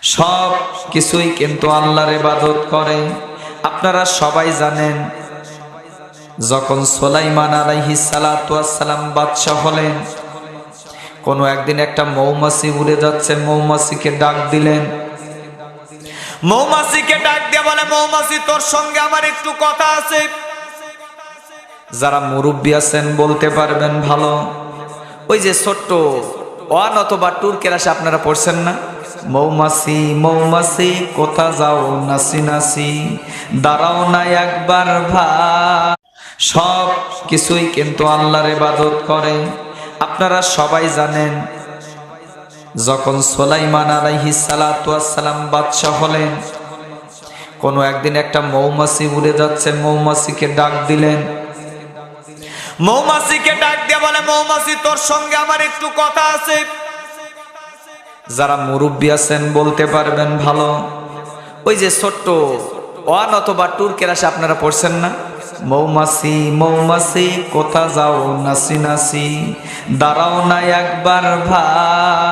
সব কিছুই কিন্তু আল্লাহর ইবাদত করে। আপনারা সবাই জানেন, যখন সুলাইমান আলাইহিস সালাতু ওয়াস সালাম বাদশা হলেন, কোনো একদিন একটা মৌমাছি উড়ে যাচ্ছে, মৌমাছিকে ডাক দিলেন। মৌমাছিকে ডাক দিয়ে বলে, মৌমাছি তোর সঙ্গে আমার একটু কথা আছে। যারা মুরব্বী আছেন বলতে পারবেন ভালো, ওই যে ছোট্ট ওয়ান অথবা টুর ক্লাস আপনারা পড়ছেন না, মৌমাছি মৌমাছি কোথা যাও নাচি নাচি, দাঁড়াও না একবার ভাই। সব কিছুই কিন্তু আল্লাহর ইবাদত করে। আপনারা সবাই জানেন, যখন সুলাইমান আলাইহিস সালাতু ওয়াস সালাম বাদশা হলেন, কোনো একদিন একটা মৌমাছি উড়ে যাচ্ছে, মৌমাছিকে ডাক দিলেন। মৌমাছিকে ডাক দিয়ে বলে, মৌমাছি তোর সঙ্গে আমার একটু কথা আছে। যারা মুরব্বী আছেন বলতে পারবেন ভালো, ওই যে ছোট্ট ওয়ান অথবা টুর ক্লাসে আপনারা পড়ছেন না, মৌমাছি মৌমাছি কোথা যাও নাচি নাচি, দাঁড়াও না একবার ভাই।